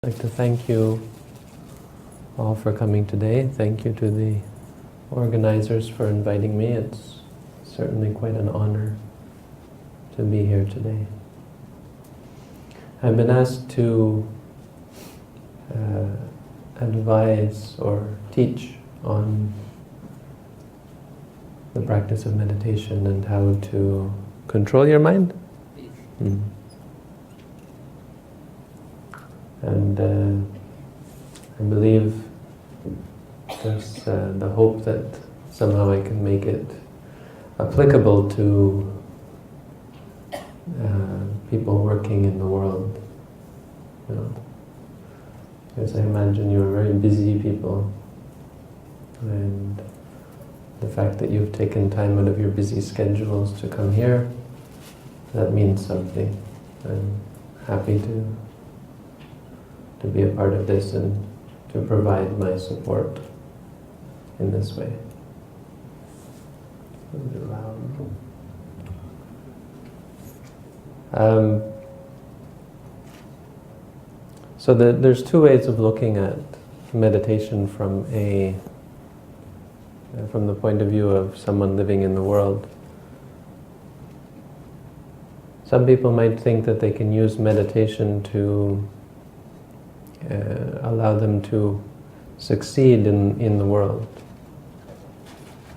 I'd like to thank you all for coming today. Thank you to the organizers for inviting me. It's certainly quite an honor to be here today. I've been asked to advise or teach on the practice of meditation and how to control your mind. And I believe there's the hope that somehow I can make it applicable to people working in the world. You know, because I imagine you're very busy people, and the fact that you've taken time out of your busy schedules to come here, that means something. I'm happy to be a part of this and to provide my support in this way. A bit loud. So there's two ways of looking at meditation from the point of view of someone living in the world. Some people might think that they can use meditation to allow them to succeed in the world.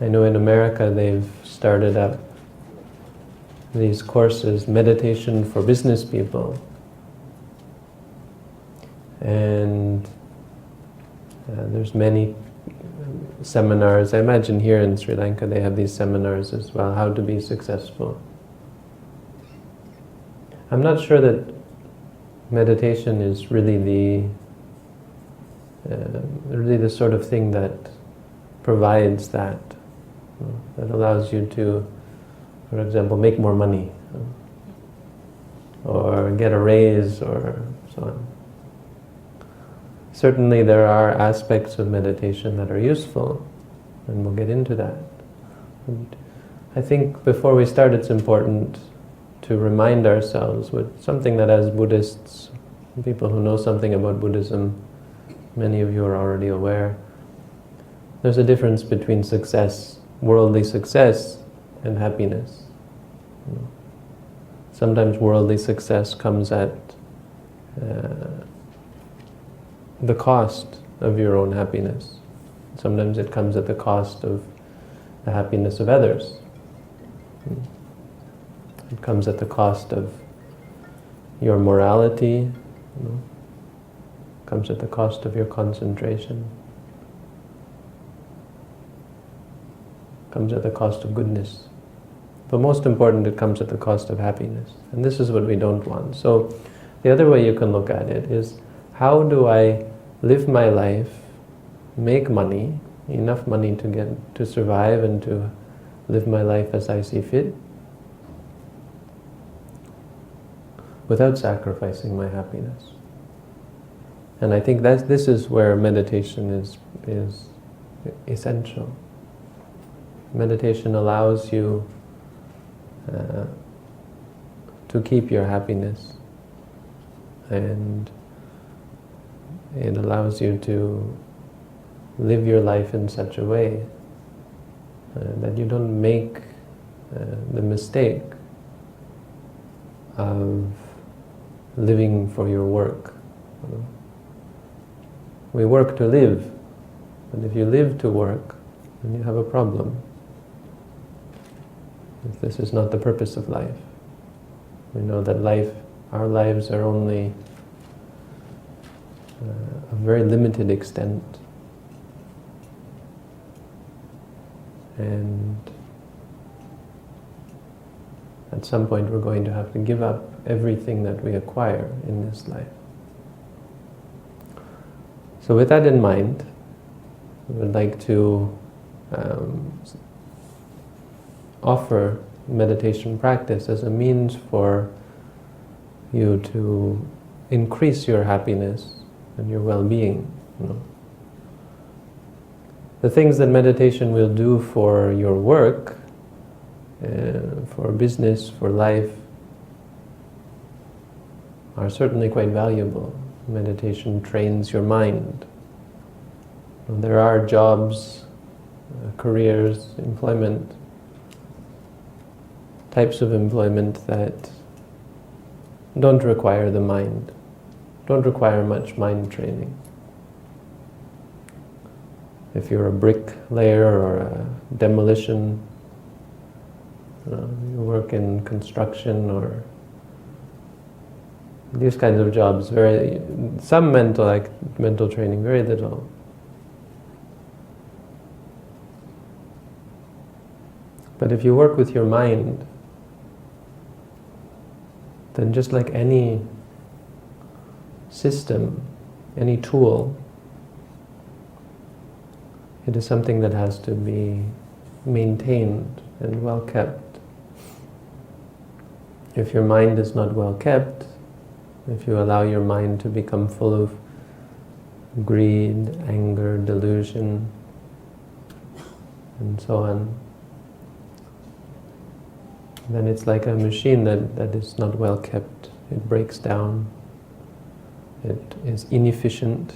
I know in America they've started up these courses, meditation for business people. And there's many seminars. I imagine here in Sri Lanka they have these seminars as well, how to be successful. I'm not sure that meditation is really the sort of thing that provides that allows you to, for example, make more money, or get a raise, or so on. Certainly there are aspects of meditation that are useful, and we'll get into that. And I think before we start it's important to remind ourselves with something that as Buddhists, people who know something about Buddhism, many of you are already aware, there's a difference between success, worldly success, and happiness. Sometimes worldly success comes at the cost of your own happiness. Sometimes it comes at the cost of the happiness of others. It comes at the cost of your morality, comes at the cost of your concentration, comes at the cost of goodness. But most important, it comes at the cost of happiness. And this is what we don't want. So the other way you can look at it is, how do I live my life, make money, enough money to survive and to live my life as I see fit, without sacrificing my happiness. And I think this is where meditation is essential. Meditation allows you to keep your happiness, and it allows you to live your life in such a way that you don't make the mistake of living for your work. We work to live, but if you live to work, then you have a problem. If this is not the purpose of life. We know that our lives are only a very limited extent. And at some point we're going to have to give up everything that we acquire in this life. So with that in mind, I would like to offer meditation practice as a means for you to increase your happiness and your well-being. The things that meditation will do for your work, for business, for life, are certainly quite valuable. meditation trains your mind. There are jobs, careers, employment, types of employment that don't require the mind, don't require much mind training. If you're a bricklayer or a demolition, you work in construction or these kinds of jobs, some mental training, very little. But if you work with your mind, then just like any system, any tool, it is something that has to be maintained and well kept. If your mind is not well kept, if you allow your mind to become full of greed, anger, delusion, and so on, then it's like a machine that is not well kept. It breaks down. It is inefficient.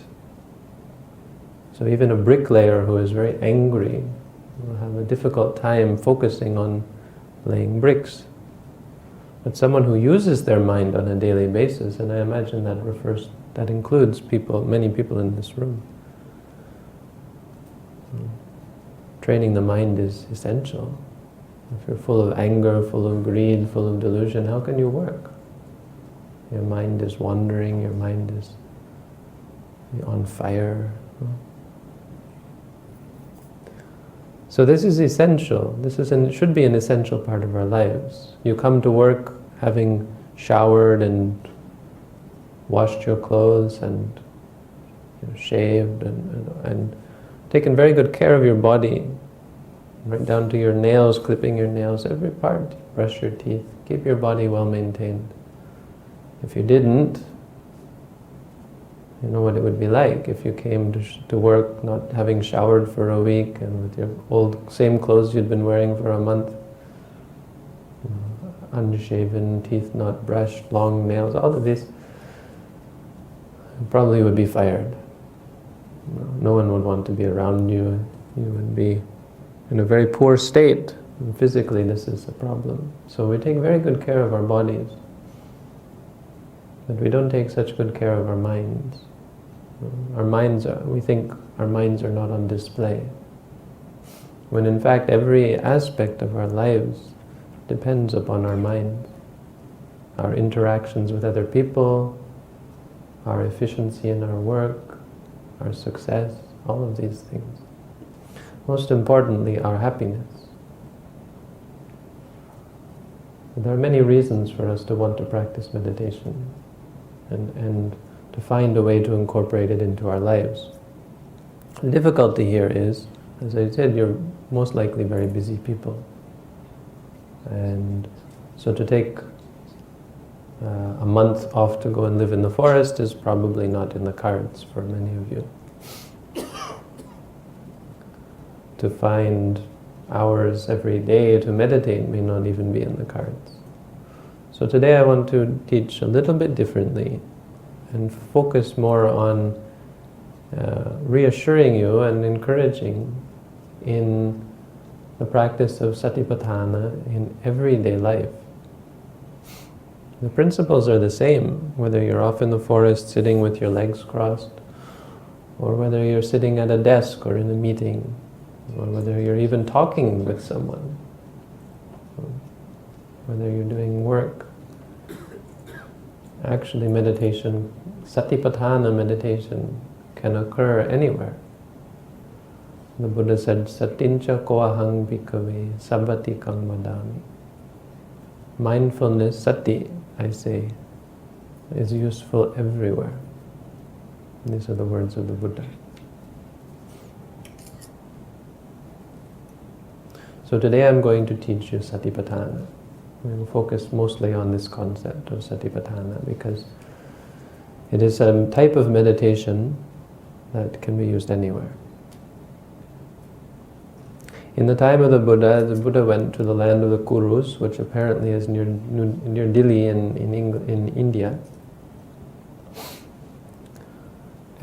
So even a bricklayer who is very angry will have a difficult time focusing on laying bricks. But someone who uses their mind on a daily basis, and I imagine that includes many people in this room. Training the mind is essential. If you're full of anger, full of greed, full of delusion, how can you work? Your mind is wandering, your mind is on fire. So this is essential. Should be an essential part of our lives. You come to work having showered and washed your clothes and shaved and taken very good care of your body, right down to your nails, clipping your nails, every part, brush your teeth, keep your body well maintained. If you didn't, you know what it would be like if you came to work not having showered for a week and with your same clothes you'd been wearing for a month, unshaven, teeth not brushed, long nails, all of this, you probably would be fired. No one would want to be around you. You would be in a very poor state. And physically this is a problem. So we take very good care of our bodies, but we don't take such good care of our minds. We think our minds are not on display, when in fact every aspect of our lives depends upon our minds. Our interactions with other people, our efficiency in our work, our success, all of these things. Most importantly, our happiness. There are many reasons for us to want to practice meditation and to find a way to incorporate it into our lives. The difficulty here is, as I said, you're most likely very busy people. And so to take a month off to go and live in the forest is probably not in the cards for many of you. To find hours every day to meditate may not even be in the cards. So today I want to teach a little bit differently and focus more on reassuring you and encouraging in the practice of satipattana in everyday life. The principles are the same, whether you're off in the forest sitting with your legs crossed, or whether you're sitting at a desk or in a meeting, or whether you're even talking with someone, whether you're doing work. Actually, meditation, satipattana meditation, can occur anywhere. The Buddha said, Satincha koahang bhikkhave sabbatikang vadami. Mindfulness, sati, I say, is useful everywhere. These are the words of the Buddha. So today I'm going to teach you satipattana. We will focus mostly on this concept of satipattana because it is a type of meditation that can be used anywhere. In the time of the Buddha went to the land of the Kurus, which apparently is near Delhi in India.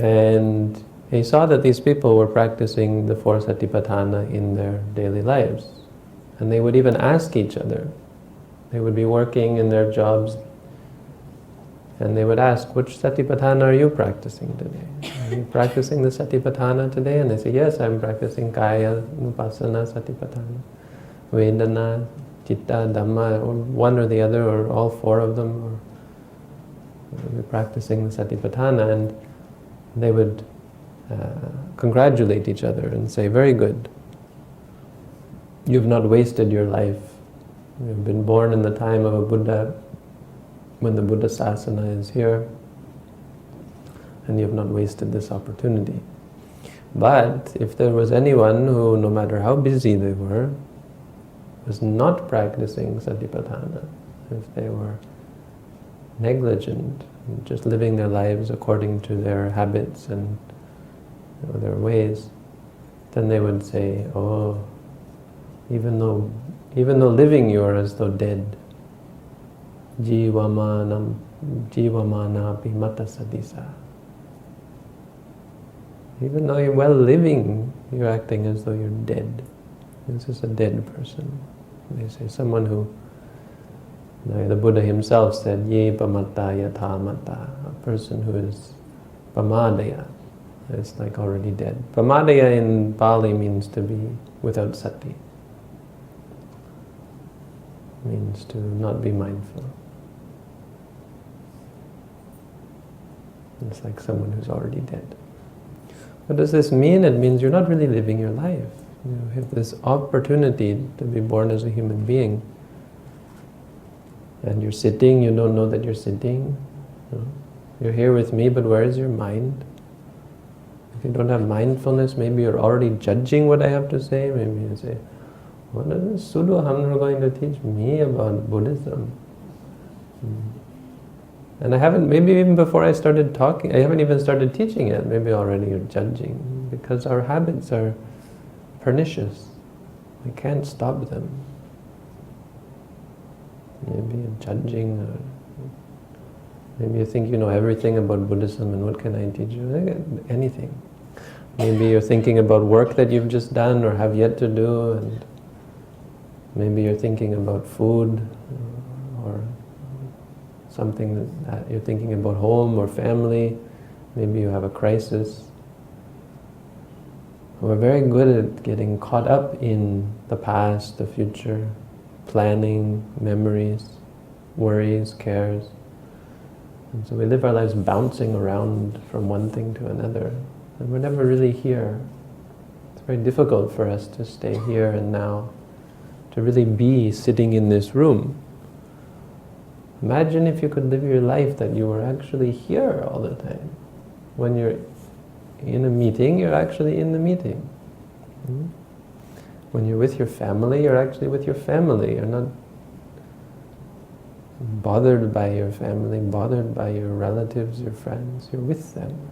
And he saw that these people were practicing the 4 satipattana in their daily lives. And they would even ask each other. They would be working in their jobs and they would ask, which satipatthana are you practicing today? Are you practicing the satipatthana today? And they say, yes, I'm practicing kaya, nupassana, satipatthana, vedana, citta, dhamma, or one or the other, or all 4 of them, or we're practicing the satipatthana. And they would congratulate each other and say, very good. You've not wasted your life. You've been born in the time of a Buddha, when the Buddha Sasana is here, and you have not wasted this opportunity. But if there was anyone who, no matter how busy they were, was not practicing satipatthana, if they were negligent, just living their lives according to their habits and their ways, then they would say, oh, even though living you are as though dead, jivamana mata sadisa. Even though you're well living, you're acting as though you're dead. This is a dead person. They say someone who, the Buddha himself said, ye pamata yatha mata, a person who is pamadaya. It's like already dead. Pamadaya in Pali means to be without sati. Means to not be mindful. It's like someone who's already dead. What does this mean? It means you're not really living your life. You have this opportunity to be born as a human being. And you're sitting, you don't know that you're sitting. You're here with me, but where is your mind? If you don't have mindfulness, maybe you're already judging what I have to say. Maybe you say, what is Sudo Hamdra going to teach me about Buddhism? And I haven't, maybe even before I started talking, I haven't even started teaching yet. Maybe already you're judging. Because our habits are pernicious. We can't stop them. Maybe you're judging, or maybe you think you know everything about Buddhism and what can I teach you? Anything. Maybe you're thinking about work that you've just done or have yet to do, and maybe you're thinking about food, or something that you're thinking about home or family. Maybe you have a crisis. We're very good at getting caught up in the past, the future, planning, memories, worries, cares. And so we live our lives bouncing around from one thing to another, and we're never really here. It's very difficult for us to stay here and now, to really be sitting in this room. Imagine if you could live your life that you were actually here all the time. When you're in a meeting, you're actually in the meeting. When you're with your family, you're actually with your family. You're not bothered by your family, bothered by your relatives, your friends. You're with them.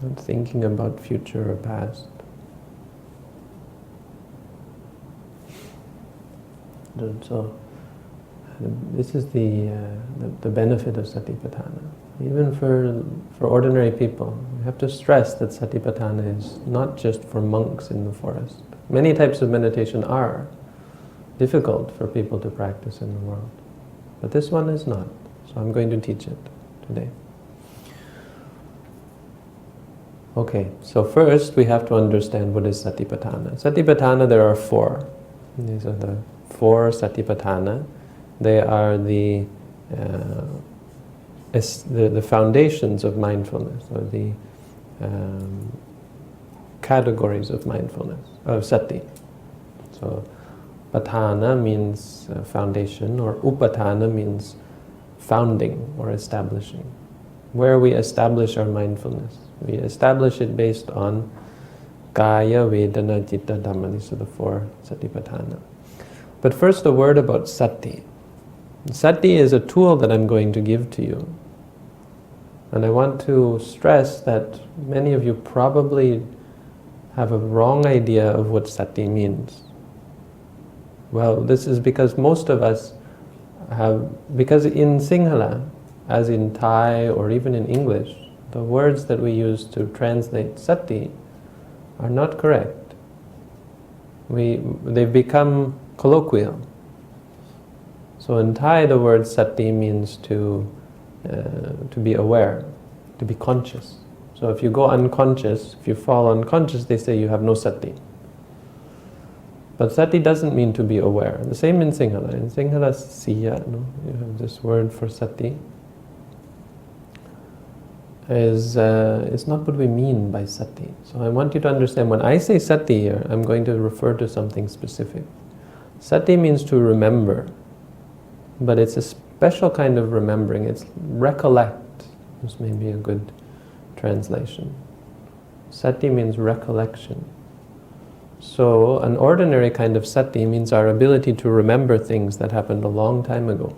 Not thinking about future or past. So this is the benefit of satipatthana. Even for ordinary people, we have to stress that satipatthana is not just for monks in the forest. Many types of meditation are difficult for people to practice in the world, but this one is not. So I'm going to teach it today. Okay, so first we have to understand what is satipatthana. Satipatthana, there are 4. These are the 4 satipatthana. They are the foundations of mindfulness, or the categories of mindfulness, of sati. So, patthana means foundation, or upatthana means founding or establishing. Where we establish our mindfulness. We establish it based on kaya, vedana, citta, dhamma. These are the 4 satipatthana. But first a word about sati. Sati is a tool that I'm going to give to you. And I want to stress that many of you probably have a wrong idea of what sati means. Well, this is because most of us have, because in Sinhala, as in Thai or even in English, The words that we use to translate sati are not correct. They've become colloquial. So in Thai, the word sati means to be aware, to be conscious. So if you go unconscious, if you fall unconscious, they say you have no sati. But sati doesn't mean to be aware. The same in Sinhala. In Sinhala, siya, no? You have this word for sati. Is not what we mean by sati. So I want you to understand, when I say sati here, I'm going to refer to something specific. Sati means to remember, but it's a special kind of remembering. It's recollect. This may be a good translation. Sati means recollection. So an ordinary kind of sati means our ability to remember things that happened a long time ago.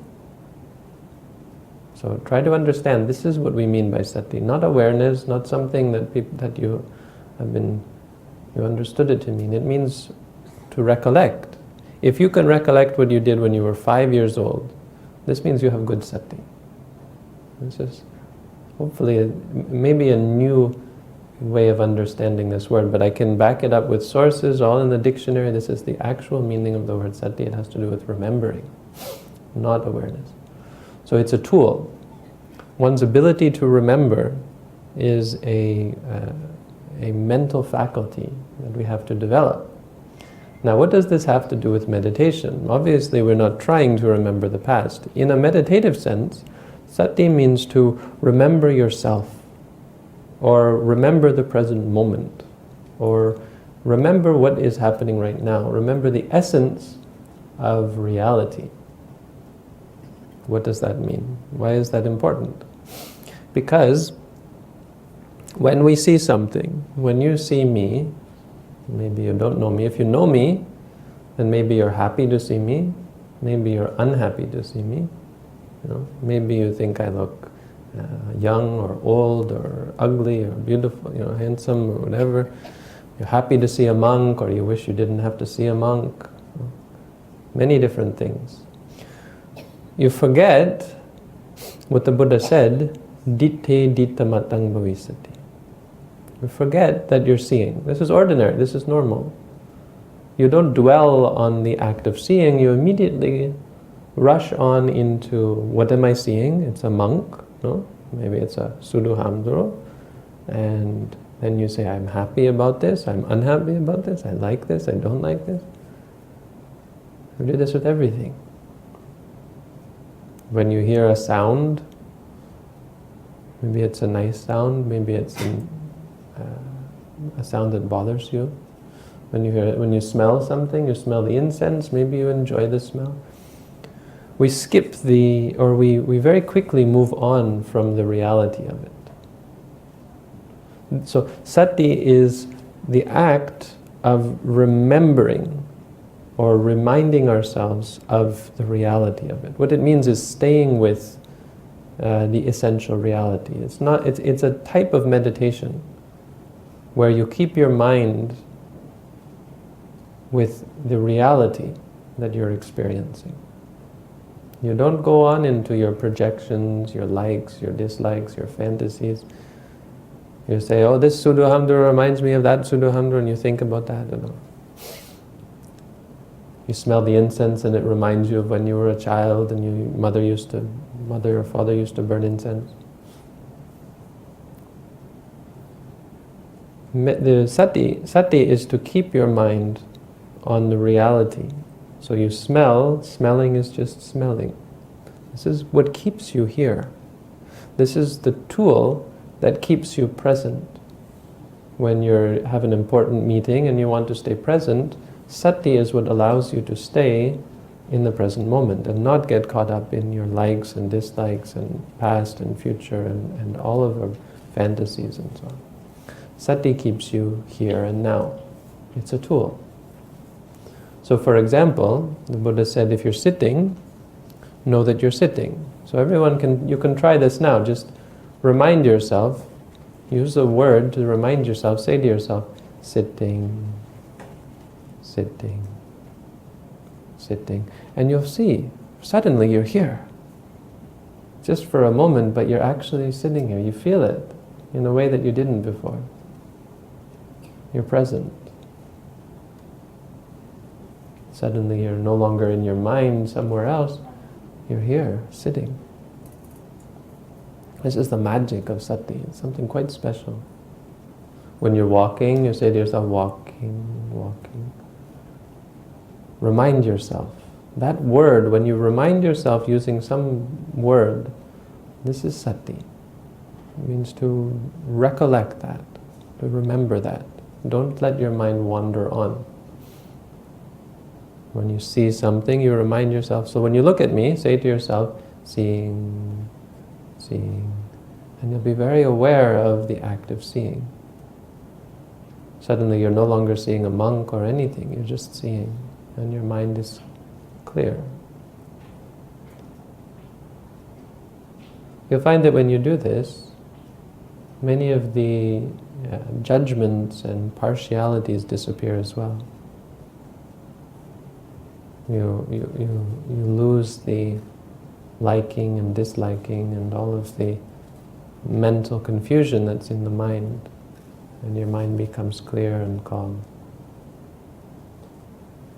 So try to understand, this is what we mean by sati. Not awareness, not something that you understood it to mean. It means to recollect. If you can recollect what you did when you were 5 years old, this means you have good sati. This is hopefully maybe a new way of understanding this word, but I can back it up with sources, all in the dictionary. This is the actual meaning of the word sati. It has to do with remembering, not awareness. So it's a tool. One's ability to remember is a mental faculty that we have to develop. Now, what does this have to do with meditation? Obviously, we're not trying to remember the past. In a meditative sense, sati means to remember yourself, or remember the present moment, or remember what is happening right now. Remember the essence of reality. What does that mean? Why is that important? Because when we see something, when you see me, maybe you don't know me. If you know me, then maybe you're happy to see me. Maybe you're unhappy to see me. Maybe you think I look young or old or ugly or beautiful, handsome or whatever. You're happy to see a monk, or you wish you didn't have to see a monk. Many different things. You forget what the Buddha said, ditte dittamatang bhavisati. You forget that you're seeing. This is ordinary, this is normal. You don't dwell on the act of seeing, you immediately rush on into, what am I seeing? It's a monk, no? Maybe it's a Suduhamduro. And then you say, I'm happy about this, I'm unhappy about this, I like this, I don't like this. We do this with everything. When you hear a sound, maybe it's a nice sound, maybe it's a sound that bothers you. When you smell something, you smell the incense, maybe you enjoy the smell. We skip we very quickly move on from the reality of it. So sati is the act of remembering or reminding ourselves of the reality of it. What it means is staying with the essential reality. It's a type of meditation where you keep your mind with the reality that you're experiencing. You don't go on into your projections, your likes, your dislikes, your fantasies. You say, oh, this Suduhamdura reminds me of that Suduhamdura, and you think about that. You smell the incense and it reminds you of when you were a child and your mother or father used to burn incense. The sati is to keep your mind on the reality. So you smell, smelling is just smelling. This is what keeps you here. This is the tool that keeps you present. When you have an important meeting and you want to stay present, sati is what allows you to stay in the present moment and not get caught up in your likes and dislikes and past and future and all of our fantasies and so on. Sati keeps you here and now. It's a tool. So for example, the Buddha said if you're sitting, know that you're sitting. So you can try this now. Just remind yourself, use a word to remind yourself, say to yourself, sitting, sitting, sitting. And you'll see, suddenly you're here. Just for a moment, but you're actually sitting here. You feel it. in a way that you didn't before. You're present. Suddenly you're no longer in your mind somewhere else. You're here, sitting. This is the magic of sati. It's something quite special. When you're walking, you say to yourself, walking, walking. Remind yourself. That word, when you remind yourself using some word, this is sati. It means to recollect that, to remember that. Don't let your mind wander on. When you see something, you remind yourself. So when you look at me, say to yourself, seeing, seeing. And you'll be very aware of the act of seeing. Suddenly you're no longer seeing a monk or anything, you're just seeing. And your mind is clear. You'll find that when you do this, many of the judgments and partialities disappear as well. You lose the liking and disliking and all of the mental confusion that's in the mind, and your mind becomes clear and calm.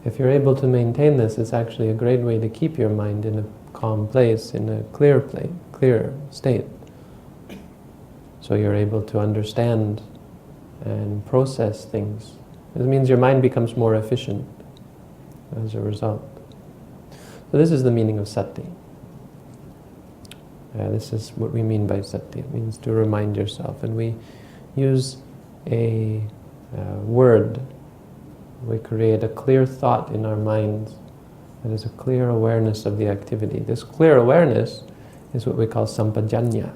If you're able to maintain this, it's actually a great way to keep your mind in a calm place, in a clear state. So you're able to understand and process things. It means your mind becomes more efficient as a result. So this is the meaning of sati. This is what we mean by sati. It means to remind yourself. And we use a word. We create a clear thought in our minds. That is a clear awareness of the activity. This clear awareness is what we call sampajanya.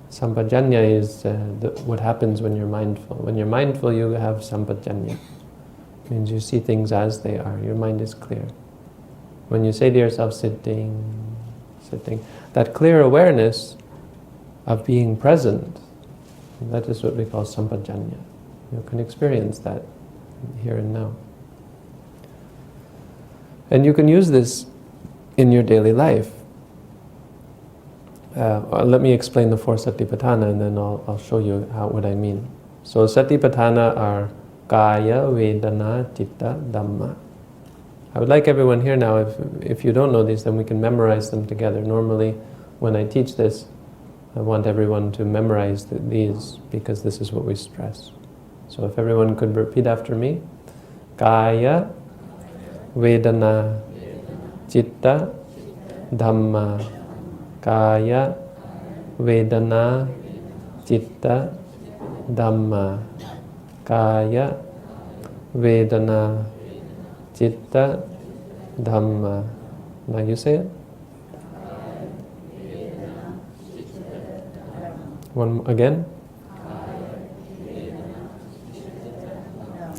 Sampajanya is what happens when you're mindful. When you're mindful, you have sampajanya. It means you see things as they are. Your mind is clear. When you say to yourself, sitting, sitting, that clear awareness of being present, that is what we call sampajanya. You can experience that here and now. And you can use this in your daily life. Let me explain the four satipattana and then I'll show you what I mean. So satipattana are kaya, vedana, citta, dhamma. I would like everyone here now, if you don't know these, then we can memorize them together. Normally, when I teach this, I want everyone to memorize these because this is what we stress. So if everyone could repeat after me. Kaya, vedana, citta, dhamma. Kaya, vedana, citta, dhamma. Kaya, vedana, citta, dhamma. Now you say it. One again.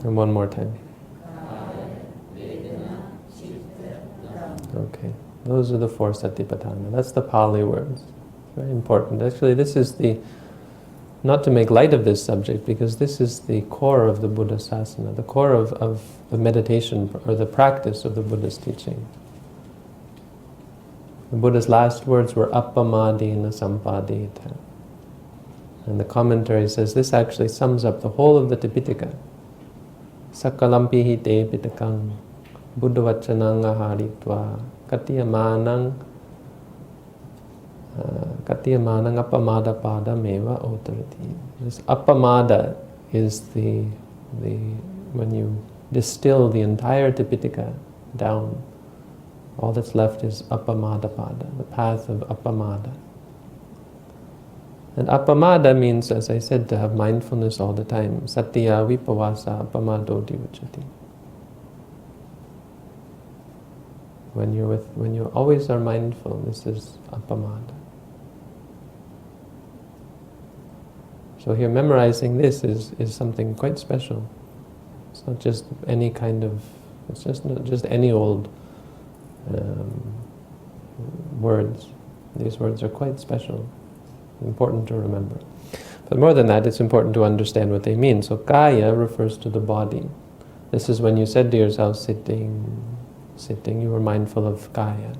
And one more time. Okay. Those are the four satipattana. That's the Pali words. Very important. Actually, this is not to make light of this subject, because this is the core of the Buddha sasana, the core of the meditation or the practice of the Buddha's teaching. The Buddha's last words were appamadena sampadeta. And the commentary says this actually sums up the whole of the Tipitaka. Sakalampihi te pitakang buddhavachanang aharitva katiyamanang appamada pada meva otarati. This appamada is the when you distill the entire Tipitaka down, all that's left is appamada pada, the path of appamada. And appamada means, as I said, to have mindfulness all the time. Satya vipavasa appamadoti vachati. When you always are mindful, this is appamada. So here memorizing this is something quite special. It's not just any kind of, it's just not just any old words. These words are quite special. Important to remember. But more than that, it's important to understand what they mean. So kaya refers to the body. This is when you said to yourself, sitting, sitting, you were mindful of kaya.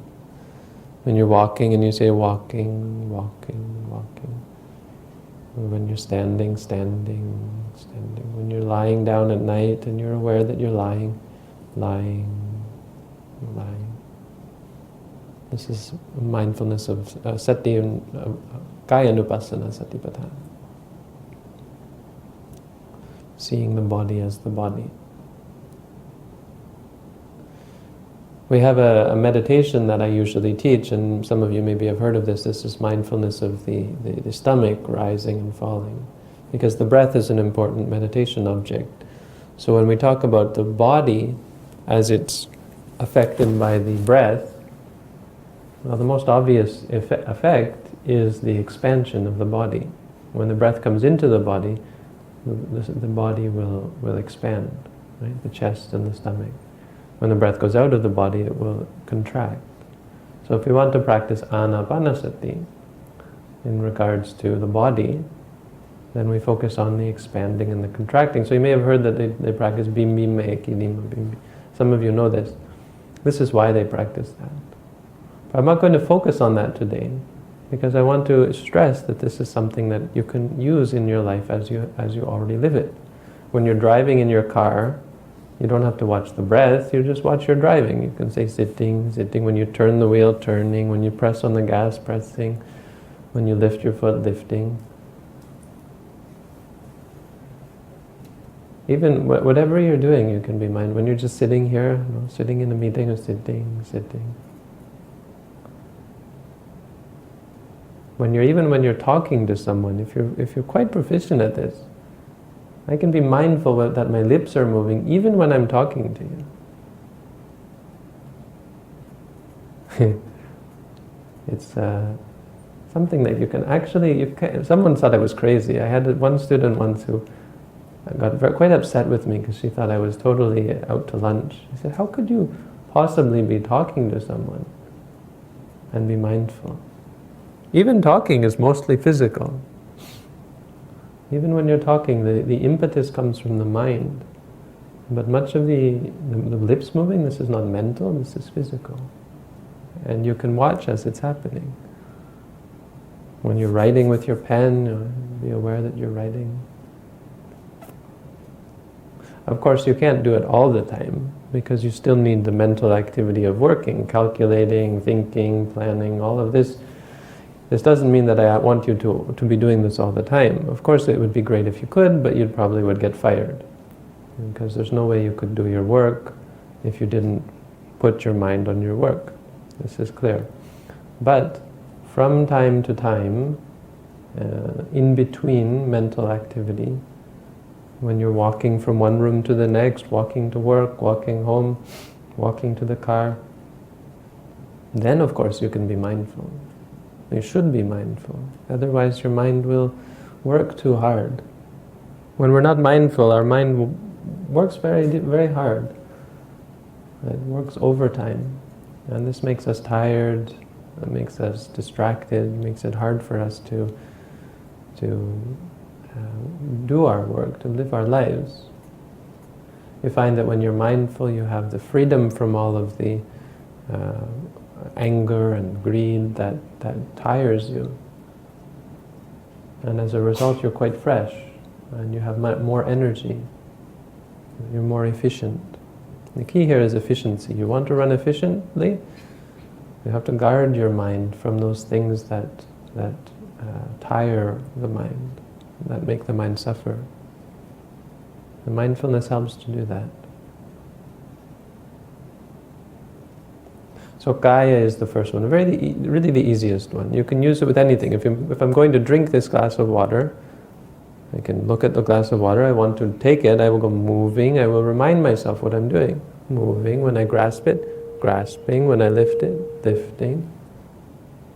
When you're walking and you say walking, walking, walking. When you're standing, standing, standing. When you're lying down at night and you're aware that you're lying, lying, lying. This is mindfulness of sati and kaya nupassana, satipattana. Seeing the body as the body. We have a meditation that I usually teach, and some of you maybe have heard of this. This is mindfulness of the stomach rising and falling, because the breath is an important meditation object. So when we talk about the body as it's affected by the breath, well, the most obvious effect is the expansion of the body. When the breath comes into the body, the body will expand, right? The chest and the stomach. When the breath goes out of the body, it will contract. So if we want to practice anapanasati in regards to the body, then we focus on the expanding and the contracting. So you may have heard that they practice bim bim ekidima bim bim. Some of you know this. This is why they practice that. But I'm not going to focus on that today, because I want to stress that this is something that you can use in your life as you already live it. When you're driving in your car, you don't have to watch the breath, you just watch your driving. You can say sitting, sitting. When you turn the wheel, turning. When you press on the gas, pressing. When you lift your foot, lifting. Even whatever you're doing, you can be mindful. When you're just sitting here, sitting in a meeting, or sitting, sitting. When you're talking to someone, if you're quite proficient at this, I can be mindful that my lips are moving even when I'm talking to you. It's something that you can actually... Someone thought I was crazy. I had one student once who got quite upset with me because she thought I was totally out to lunch. She said, how could you possibly be talking to someone and be mindful? Even talking is mostly physical. Even when you're talking, the impetus comes from the mind. But much of the lips moving, this is not mental, this is physical. And you can watch as it's happening. When you're writing with your pen, be aware that you're writing. Of course, you can't do it all the time, because you still need the mental activity of working, calculating, thinking, planning, all of this. This doesn't mean that I want you to be doing this all the time. Of course, it would be great if you could, but you probably would get fired. Because there's no way you could do your work if you didn't put your mind on your work. This is clear. But from time to time, in between mental activity, when you're walking from one room to the next, walking to work, walking home, walking to the car, then of course you can be mindful. You should be mindful. Otherwise your mind will work too hard. When we're not mindful, our mind works very, very hard. It works overtime. And this makes us tired, it makes us distracted, makes it hard for us to do our work, to live our lives. You find that when you're mindful, you have the freedom from all of the anger and greed that tires you. And as a result, you're quite fresh, and you have more energy. You're more efficient. The key here is efficiency. You want to run efficiently, you have to guard your mind from those things that tire the mind, that make the mind suffer. The mindfulness helps to do that. So kaya is the first one, really the easiest one. You can use it with anything. If I'm going to drink this glass of water, I can look at the glass of water, I want to take it, I will go moving, I will remind myself what I'm doing. Moving, when I grasp it, grasping, when I lift it, lifting,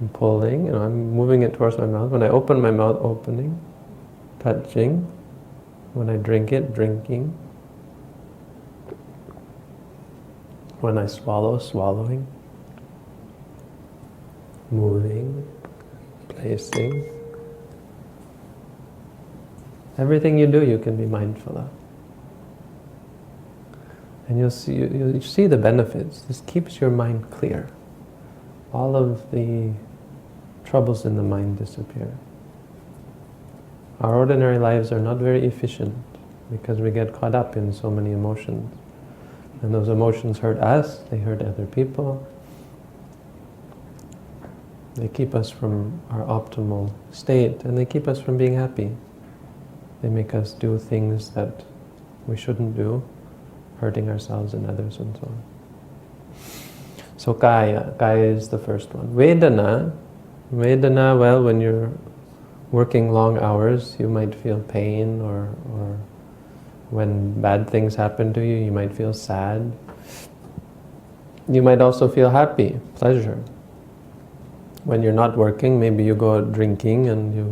and pulling, I'm moving it towards my mouth. When I open my mouth, opening, touching, when I drink it, drinking, when I swallow, swallowing, moving, placing. Everything you do, you can be mindful of. And you'll see the benefits. This keeps your mind clear. All of the troubles in the mind disappear. Our ordinary lives are not very efficient because we get caught up in so many emotions. And those emotions hurt us, they hurt other people. They keep us from our optimal state, and they keep us from being happy. They make us do things that we shouldn't do, hurting ourselves and others and so on. So kaya is the first one. Vedana, well, when you're working long hours, you might feel pain, or when bad things happen to you, you might feel sad. You might also feel happy, pleasure. When you're not working, maybe you go out drinking and you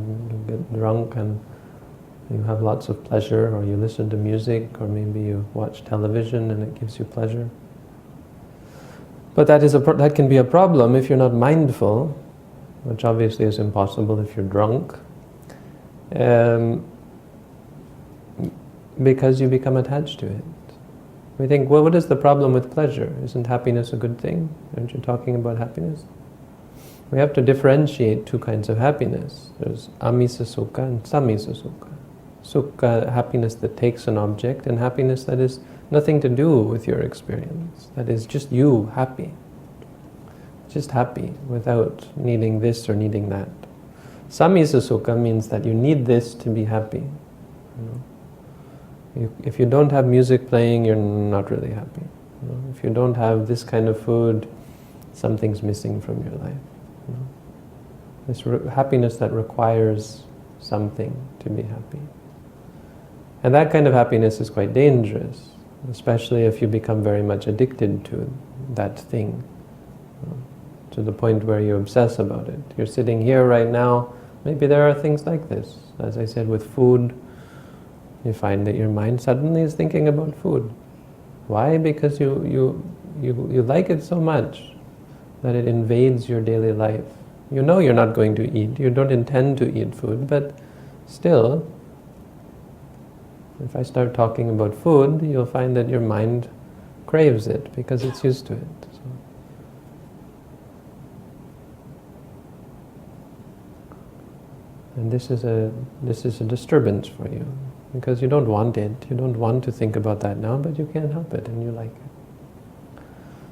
get drunk and you have lots of pleasure, or you listen to music, or maybe you watch television and it gives you pleasure. But that can be a problem if you're not mindful, which obviously is impossible if you're drunk, because you become attached to it. We think, well, what is the problem with pleasure? Isn't happiness a good thing? Aren't you talking about happiness? We have to differentiate two kinds of happiness. There's amisa sukha and samisa sukha. Sukha, happiness that takes an object, and happiness that is nothing to do with your experience. That is just you happy. Just happy without needing this or needing that. Samisa sukha means that you need this to be happy. If you don't have music playing, you're not really happy. If you don't have this kind of food, something's missing from your life. This happiness that requires something to be happy. And that kind of happiness is quite dangerous, especially if you become very much addicted to that thing, to the point where you obsess about it. You're sitting here right now, maybe there are things like this. As I said, with food, you find that your mind suddenly is thinking about food. Why? Because you like it so much that it invades your daily life. You know you're not going to eat, you don't intend to eat food, but still, if I start talking about food, you'll find that your mind craves it because it's used to it. So. And this is a disturbance for you, because you don't want it, you don't want to think about that now, but you can't help it and you like it.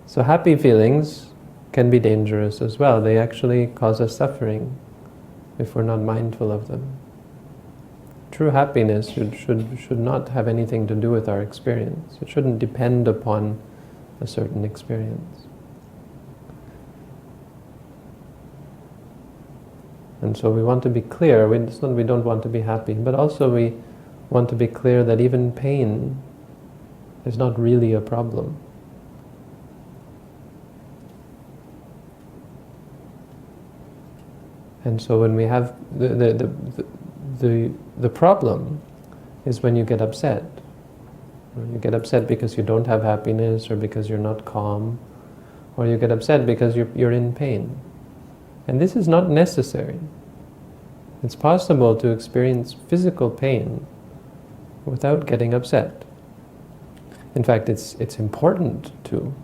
So happy feelings can be dangerous as well. They actually cause us suffering if we're not mindful of them. True happiness should not have anything to do with our experience. It shouldn't depend upon a certain experience. And so we want to be clear. It's not we don't want to be happy, but also we want to be clear that even pain is not really a problem. And so when we have the problem is when you get upset. You get upset because you don't have happiness, or because you're not calm, or you get upset because you're in pain. And this is not necessary. It's possible to experience physical pain without getting upset. In fact, it's important to.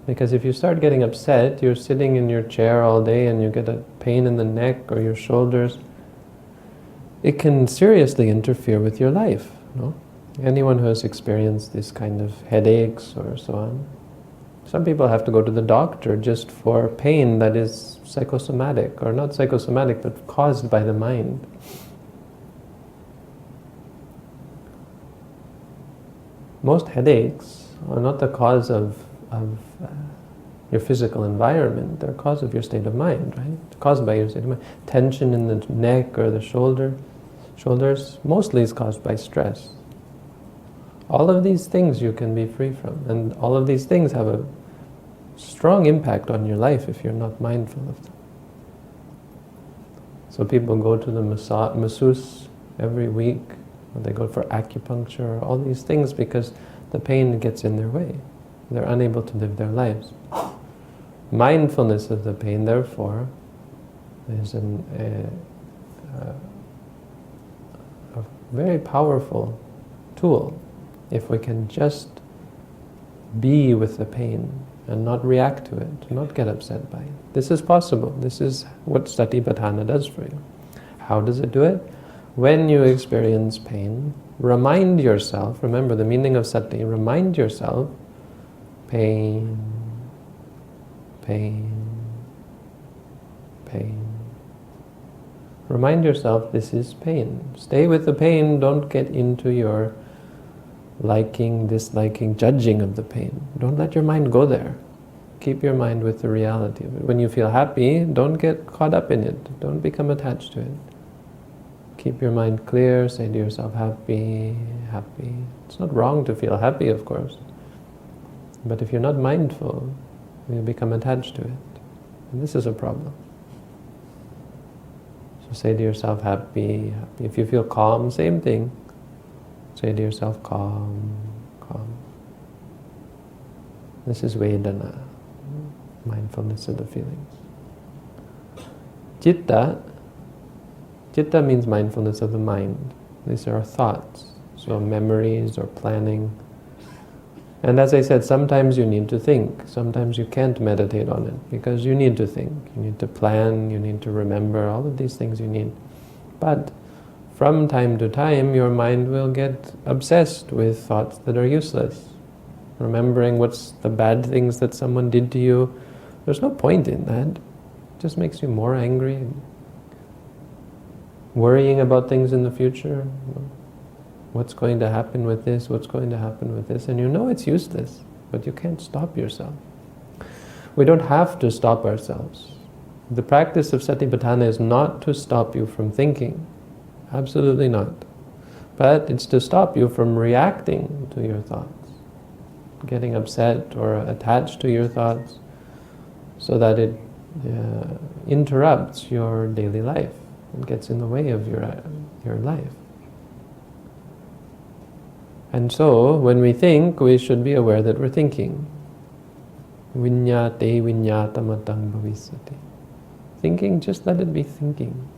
Because if you start getting upset, you're sitting in your chair all day and you get a pain in the neck or your shoulders, it can seriously interfere with your life. No? Anyone who has experienced this kind of headaches or so on, some people have to go to the doctor just for pain that is psychosomatic, or not psychosomatic, but caused by the mind. Most headaches are not the cause of your physical environment, they're cause of your state of mind, right? Caused by your state of mind. Tension in the neck or the shoulders mostly is caused by stress. All of these things you can be free from, and all of these things have a strong impact on your life if you're not mindful of them. So people go to the masseuse every week, or they go for acupuncture, all these things, because the pain gets in their way. They're unable to live their lives. Mindfulness of the pain, therefore, is a very powerful tool if we can just be with the pain and not react to it, not get upset by it. This is possible. This is what satipattana does for you. How does it do it? When you experience pain, remind yourself, remember the meaning of sati, remind yourself, pain, pain, pain. Remind yourself this is pain. Stay with the pain, don't get into your liking, disliking, judging of the pain. Don't let your mind go there. Keep your mind with the reality of it. When you feel happy, don't get caught up in it. Don't become attached to it. Keep your mind clear, say to yourself, happy, happy. It's not wrong to feel happy, of course. But if you're not mindful, you become attached to it. And this is a problem. So say to yourself, happy, happy. If you feel calm, same thing. Say to yourself, calm, calm. This is Vedana, mindfulness of the feelings. Citta means mindfulness of the mind. These are our thoughts, so memories or planning. And as I said, sometimes you need to think. Sometimes you can't meditate on it because you need to think. You need to plan, you need to remember, all of these things you need. But from time to time, your mind will get obsessed with thoughts that are useless. Remembering what's the bad things that someone did to you. There's no point in that. It just makes you more angry. Worrying about things in the future. What's going to happen with this? What's going to happen with this? And you know it's useless, but you can't stop yourself. We don't have to stop ourselves. The practice of satipattana is not to stop you from thinking. Absolutely not. But it's to stop you from reacting to your thoughts, getting upset or attached to your thoughts, so that it interrupts your daily life and gets in the way of your life. And so, when we think, we should be aware that we're thinking. Vinyate vinyatamatang bhavisati. Thinking, just let it be thinking.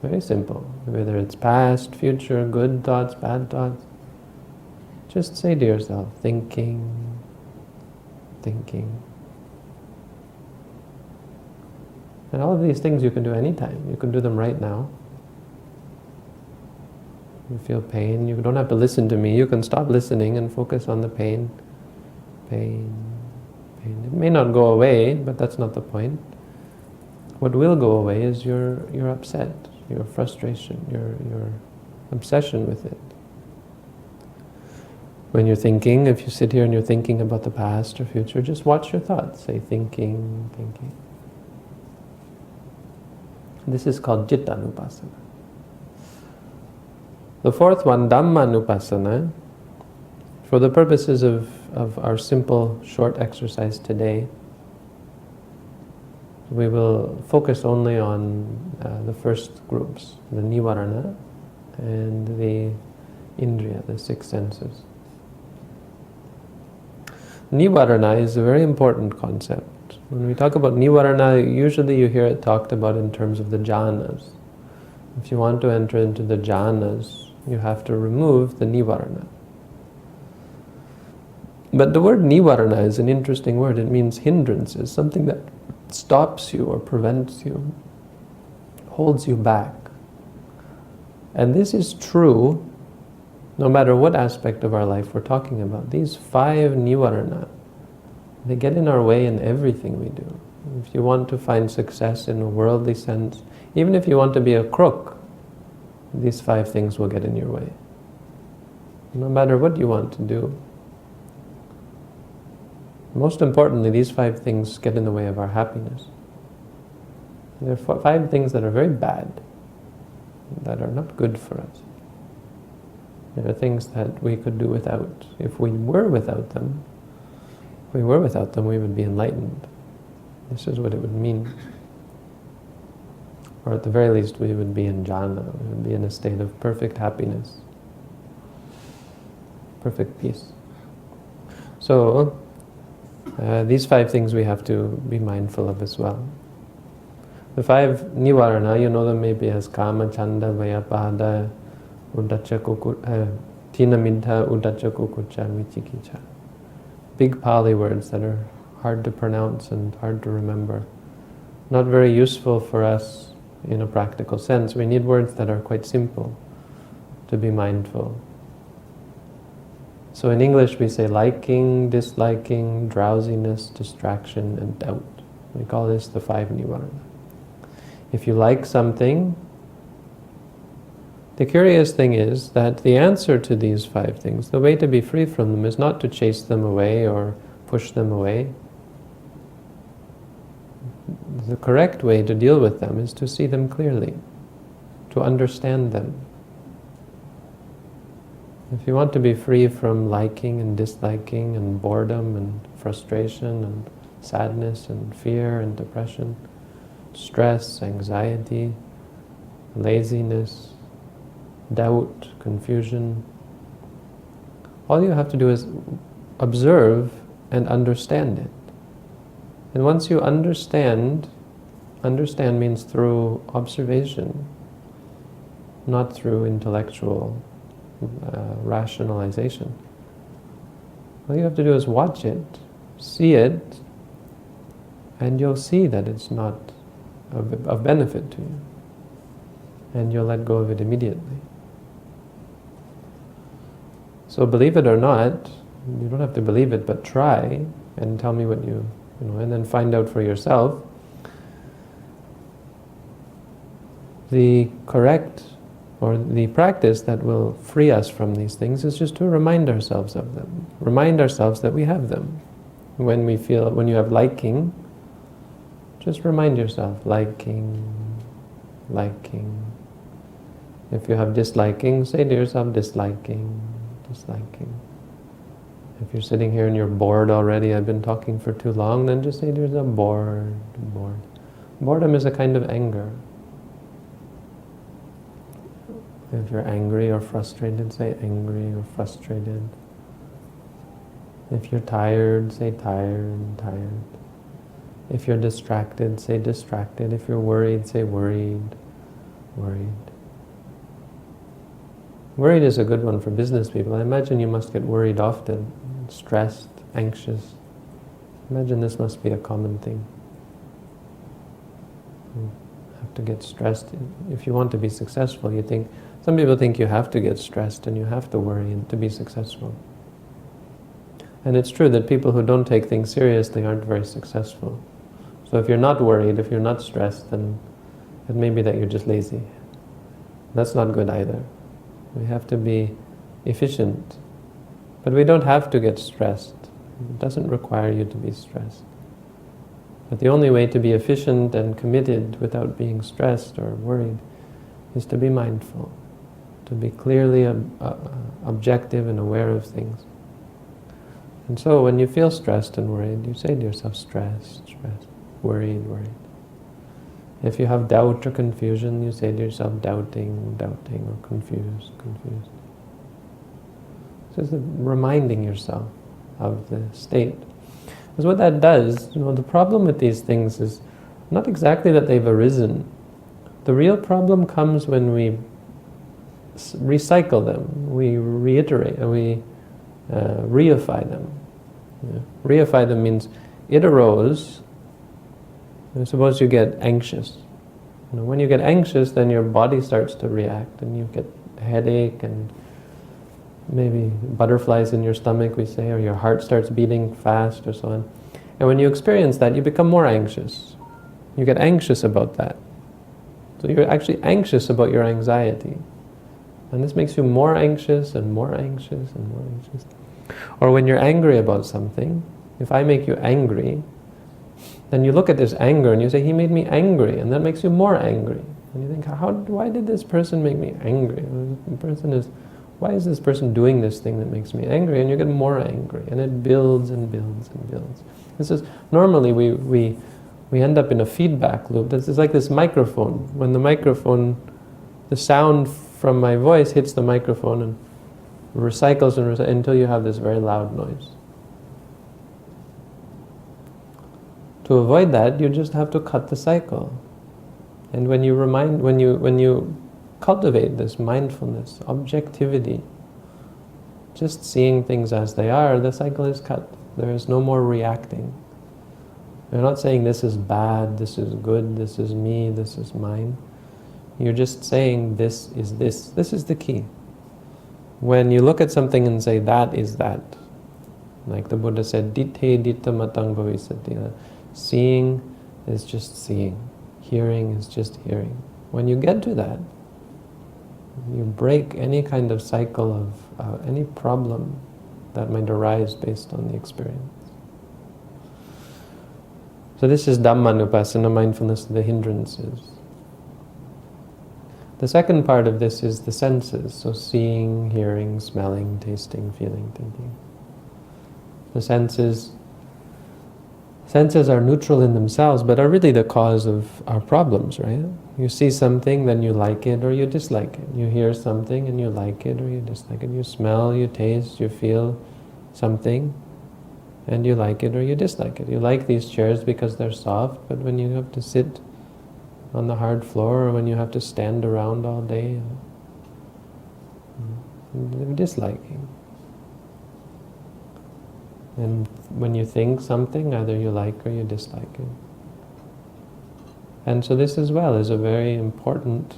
Very simple. Whether it's past, future, good thoughts, bad thoughts. Just say to yourself, thinking, thinking. And all of these things you can do anytime. You can do them right now. You feel pain, you don't have to listen to me. You can stop listening and focus on the pain. Pain, pain. It may not go away, but that's not the point. What will go away is your upset, your frustration, your obsession with it. When you're thinking, if you sit here and you're thinking about the past or future, just watch your thoughts. Say thinking, thinking. This is called cittanupassana. The fourth one, dhammanupassana, for the purposes of our simple, short exercise today, we will focus only on the first groups, the nivarana and the indriya, the six senses. Nivarana is a very important concept. When we talk about nivarana, usually you hear it talked about in terms of the jhanas. If you want to enter into the jhanas, you have to remove the nivarana. But the word nivarana is an interesting word. It means hindrances, something that stops you or prevents you, holds you back. And this is true no matter what aspect of our life we're talking about. These 5 nivarana, they get in our way in everything we do. If you want to find success in a worldly sense, even if you want to be a crook, these 5 things will get in your way. No matter what you want to do. Most importantly, these 5 things get in the way of our happiness. There are 5 things that are very bad, that are not good for us. There are things that we could do without. If we were without them, we would be enlightened. This is what it would mean. Or at the very least, we would be in jhana. We would be in a state of perfect happiness, perfect peace. So, these 5 things we have to be mindful of as well. The 5 nivarana, you know them maybe as kama, chanda, vyapada, uddhacca, tina middha, uddhacca, kukucca, vicikicca. Big Pali words that are hard to pronounce and hard to remember. Not very useful for us in a practical sense. We need words that are quite simple to be mindful. So in English we say liking, disliking, drowsiness, distraction, and doubt. We call this the 5 nivarana. If you like something, the curious thing is that the answer to these 5 things, the way to be free from them, is not to chase them away or push them away. The correct way to deal with them is to see them clearly, to understand them. If you want to be free from liking and disliking and boredom and frustration and sadness and fear and depression, stress, anxiety, laziness, doubt, confusion, all you have to do is observe and understand it. And once you understand means through observation, not through intellectual rationalization. All you have to do is watch it, see it, and you'll see that it's not of benefit to you. And you'll let go of it immediately. So believe it or not, you don't have to believe it, but try and tell me what you know, and then find out for yourself. The correct or the practice that will free us from these things is just to remind ourselves of them. Remind ourselves that we have them. When you have liking, just remind yourself, liking. If you have disliking, say to yourself, disliking. If you're sitting here and you're bored already, I've been talking for too long, then just say to yourself, bored. Boredom is a kind of anger. If you're angry or frustrated, say angry or frustrated. If you're tired, say tired. If you're distracted, say distracted. If you're worried, say worried. Worried is a good one for business people. I imagine you must get worried often, stressed, anxious. Imagine this must be a common thing. You have to get stressed. If you want to be successful, some people think you have to get stressed and you have to worry and to be successful. And it's true that people who don't take things seriously aren't very successful. So if you're not worried, if you're not stressed, then it may be that you're just lazy. That's not good either. We have to be efficient. But we don't have to get stressed. It doesn't require you to be stressed. But the only way to be efficient and committed without being stressed or worried is to be mindful, to be clearly objective and aware of things. And so when you feel stressed and worried, you say to yourself, stressed, worried. If you have doubt or confusion, you say to yourself, doubting, or confused. So it's reminding yourself of the state. Because what that does, the problem with these things is not exactly that they've arisen. The real problem comes when we recycle them, we reiterate, we reify them. Reify them means it arose. Suppose you get anxious. When you get anxious, then your body starts to react, and you get a headache and maybe butterflies in your stomach, we say, or your heart starts beating fast or so on. And when you experience that, you become more anxious. You get anxious about that. So you're actually anxious about your anxiety. And this makes you more anxious and more anxious and more anxious. Or when you're angry about something, if I make you angry, then you look at this anger and you say, he made me angry, and that makes you more angry. And you think, why did this person make me angry? Why is this person doing this thing that makes me angry? And you get more angry, and it builds and builds and builds. This is, normally we end up in a feedback loop. It's like this microphone. When the sound from my voice hits the microphone and recycles until you have this very loud noise. To avoid that, you just have to cut the cycle. And when you cultivate this mindfulness, objectivity, just seeing things as they are, the cycle is cut. There is no more reacting. You're not saying this is bad, this is good, this is me, this is mine. You're just saying this is this. This is the key. When you look at something and say that is that, like the Buddha said, ditte ditta matang bhavisati. Seeing is just seeing. Hearing is just hearing. When you get to that, you break any kind of cycle of any problem that might arise based on the experience. So this is Dhammanupassana, mindfulness of the hindrances. The second part of this is the senses, so seeing, hearing, smelling, tasting, feeling, thinking. The senses are neutral in themselves, but are really the cause of our problems, right? You see something, then you like it or you dislike it. You hear something and you like it or you dislike it. You smell, you taste, you feel something, and you like it or you dislike it. You like these chairs because they're soft, but when you have to sit on the hard floor or when you have to stand around all day, you're disliking. And when you think something, either you like or you dislike it. And so this as well is a very important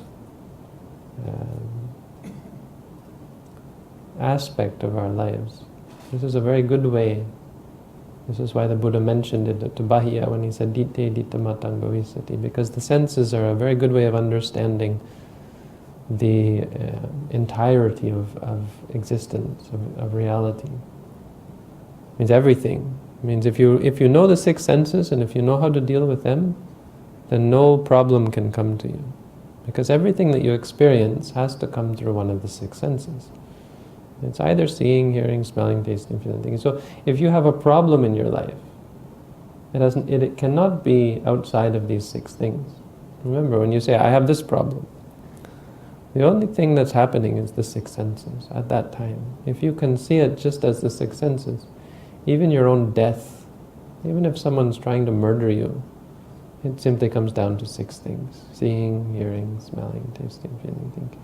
aspect of our lives. This is a very good way. This is why the Buddha mentioned it to Bahya when he said ditte ditta matang bhavisati, because the senses are a very good way of understanding the entirety of existence, of reality. It means everything. It means if you know the six senses and if you know how to deal with them, then no problem can come to you. Because everything that you experience has to come through one of the six senses. It's either seeing, hearing, smelling, tasting, feeling, thinking. So if you have a problem in your life, it cannot be outside of these six things. Remember, when you say, I have this problem, the only thing that's happening is the six senses at that time. If you can see it just as the six senses, even your own death, even if someone's trying to murder you, it simply comes down to six things: seeing, hearing, smelling, tasting, feeling, thinking.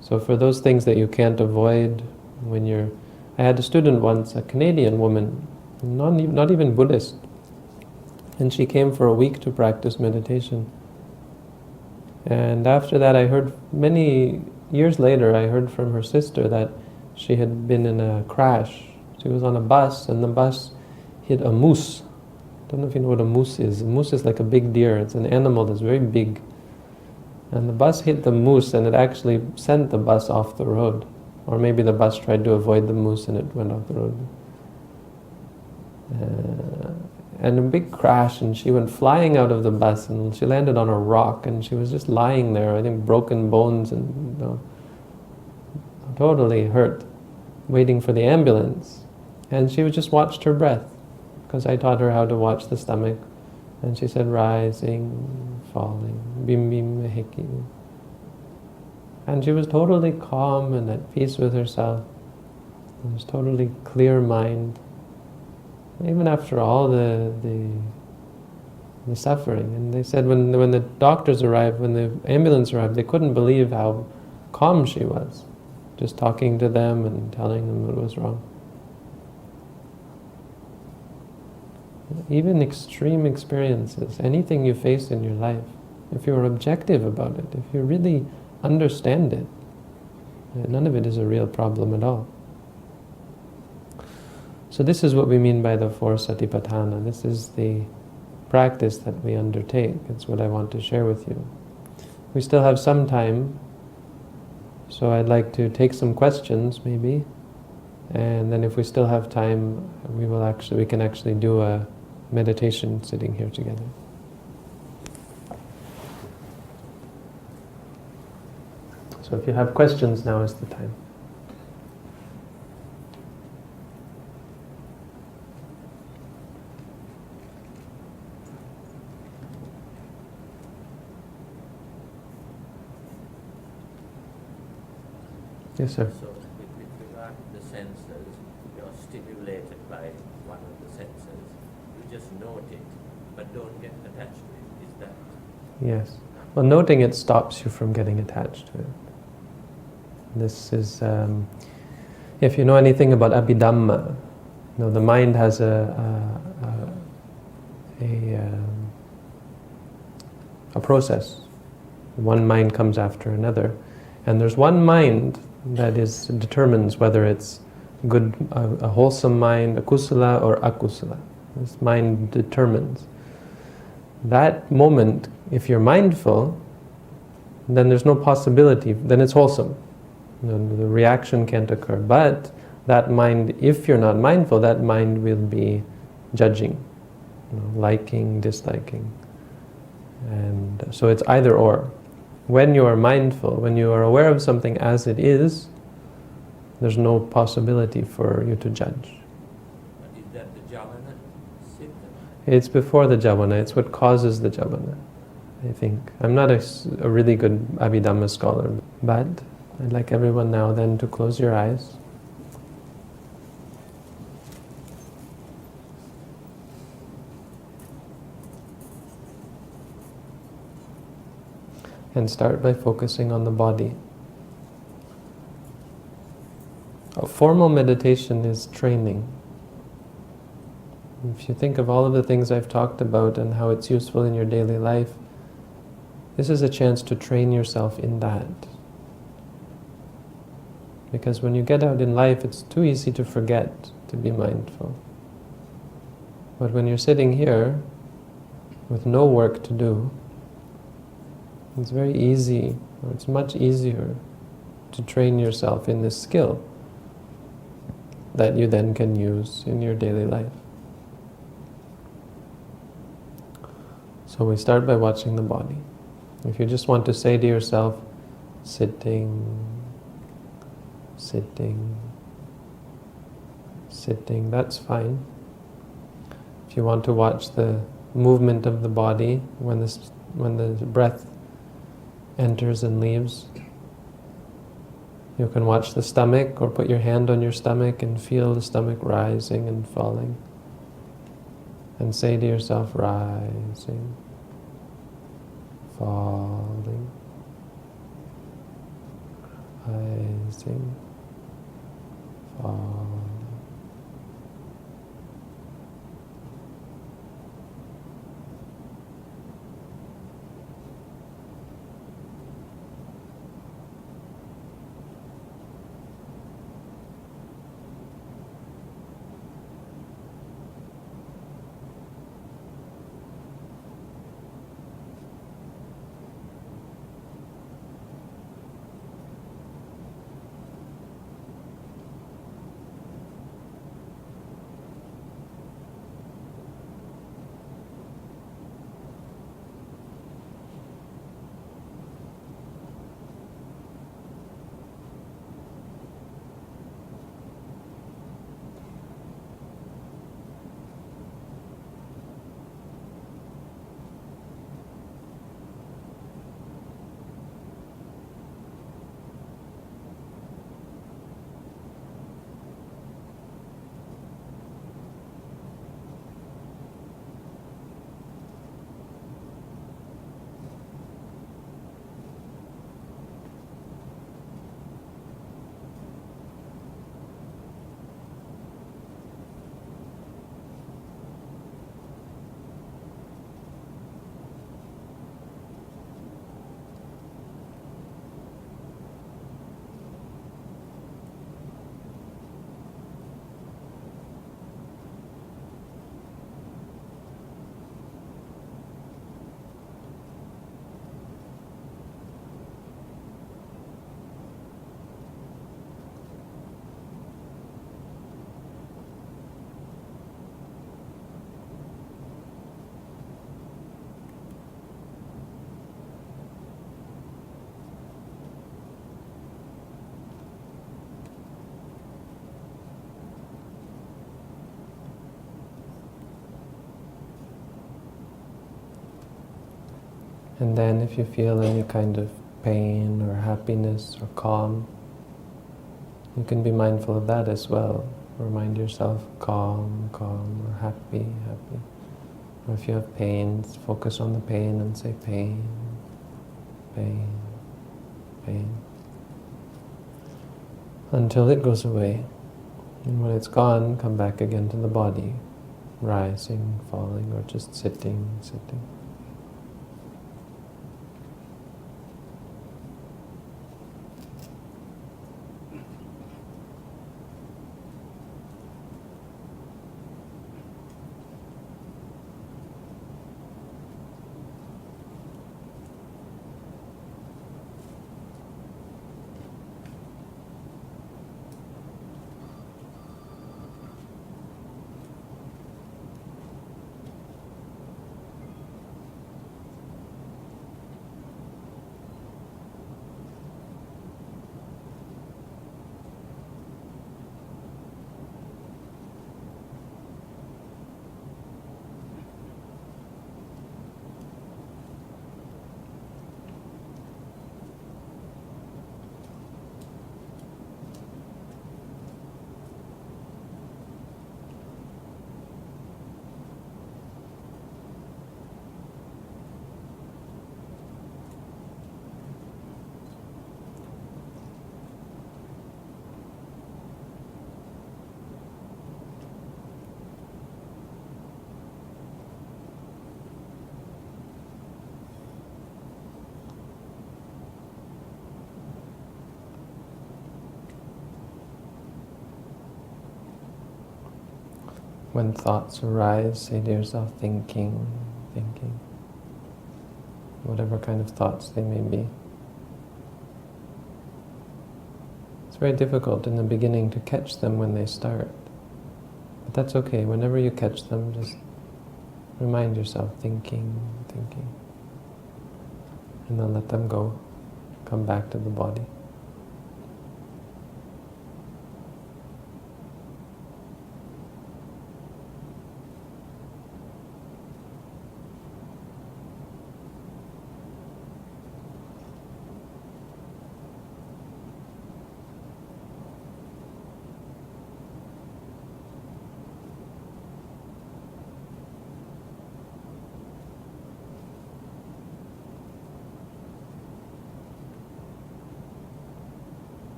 So for those things that you can't avoid I had a student once, a Canadian woman, not even Buddhist, and she came for a week to practice meditation. And after that many years later, I heard from her sister that she had been in a crash. She was on a bus, and the bus hit a moose. I don't know if you know what a moose is. A moose is like a big deer. It's an animal that's very big. And the bus hit the moose, and it actually sent the bus off the road. Or maybe the bus tried to avoid the moose and it went off the road. And a big crash, and she went flying out of the bus, and she landed on a rock, and she was just lying there, I think broken bones and totally hurt, waiting for the ambulance. And she just watched her breath, because I taught her how to watch the stomach. And she said, rising, falling, bim bim meheki. And she was totally calm and at peace with herself. It was totally clear mind, even after all the suffering. And they said when the doctors arrived, when the ambulance arrived, they couldn't believe how calm she was, just talking to them and telling them what was wrong. Even extreme experiences, anything you face in your life, if you're objective about it, if you really understand it, none of it is a real problem at all. So this is what we mean by the four satipattana. This is the practice that we undertake. It's what I want to share with you. We still have some time, so I'd like to take some questions maybe, and then if we still have time, we can actually do a meditation sitting here together. So if you have questions, now is the time. Yes, sir. So with regard to the senses, you're stimulated by one of the senses. You just note it, but don't get attached to it. Is that? Yes. Well, noting it stops you from getting attached to it. This is, if you know anything about Abhidhamma, the mind has a a process. One mind comes after another. And there's one mind that determines whether it's good, a wholesome mind, a kusala or akusala. This mind determines. That moment, if you're mindful, then there's no possibility, then it's wholesome. The reaction can't occur. But that mind, if you're not mindful, that mind will be judging, liking, disliking. And so it's either or. When you are mindful, when you are aware of something as it is, there's no possibility for you to judge. But is that the jhavana? It's before the jhavana. It's what causes the jhavana, I think. I'm not a really good Abhidhamma scholar, but I'd like everyone now then to close your eyes. And start by focusing on the body. A formal meditation is training. If you think of all of the things I've talked about and how it's useful in your daily life, this is a chance to train yourself in that. Because when you get out in life, it's too easy to forget to be mindful. But when you're sitting here with no work to do, it's very easy, or it's much easier to train yourself in this skill that you then can use in your daily life. So we start by watching the body. If you just want to say to yourself, sitting, sitting, sitting, that's fine. If you want to watch the movement of the body when the breath enters and leaves, you can watch the stomach or put your hand on your stomach and feel the stomach rising and falling. And say to yourself, rising, falling, rising, falling. And then if you feel any kind of pain or happiness or calm, you can be mindful of that as well. Remind yourself calm, calm, or happy, happy. Or if you have pains, focus on the pain and say pain, pain, pain. Until it goes away. And when it's gone, come back again to the body. Rising, falling, or just sitting, sitting. When thoughts arise, say to yourself, thinking, thinking, whatever kind of thoughts they may be. It's very difficult in the beginning to catch them when they start. But that's okay. Whenever you catch them, just remind yourself, thinking, thinking. And then let them go. Come back to the body.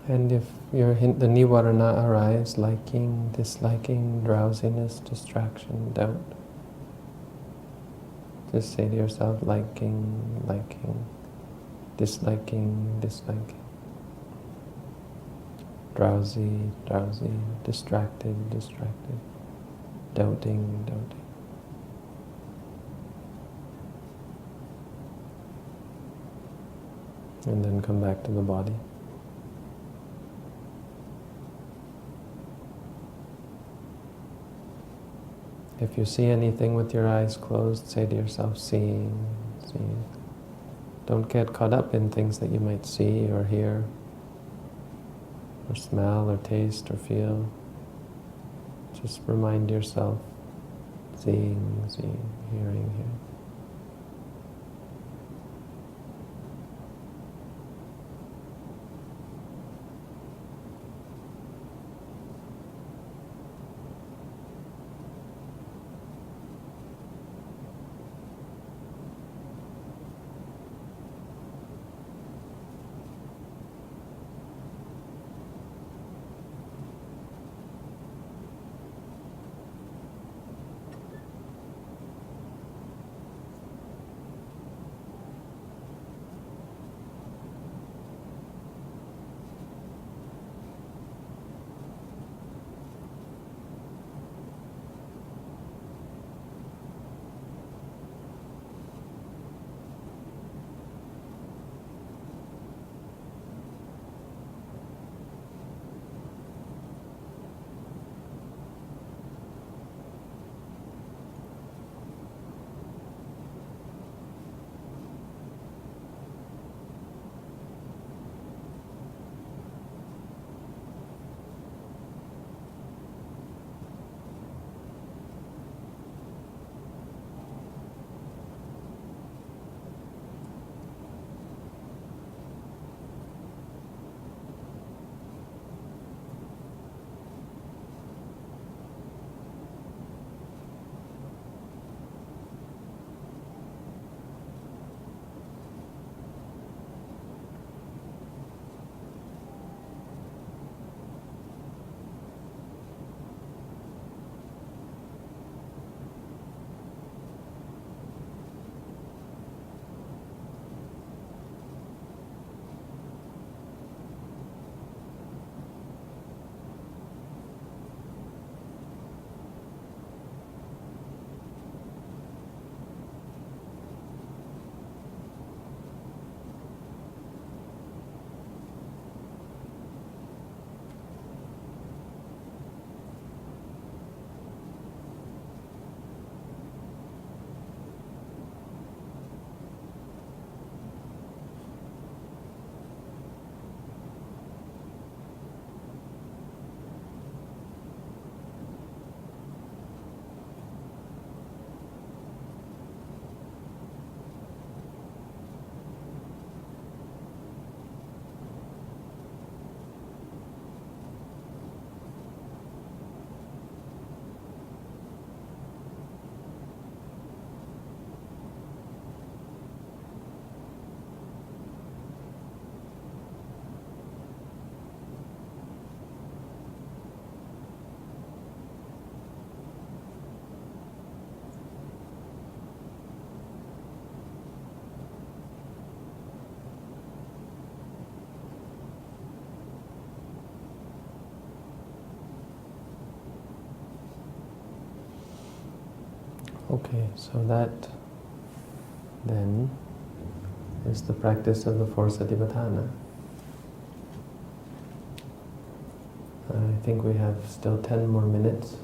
And if the nivarana arise, liking, disliking, drowsiness, distraction, doubt, just say to yourself, liking, liking, disliking, disliking, drowsy, drowsy, distracted, distracted, doubting, doubting. And then come back to the body. If you see anything with your eyes closed, say to yourself, seeing, seeing. Don't get caught up in things that you might see or hear, or smell or taste or feel. Just remind yourself, seeing, seeing, hearing, hearing. Okay, so that then is the practice of the four satipattana. I think we have still 10 more minutes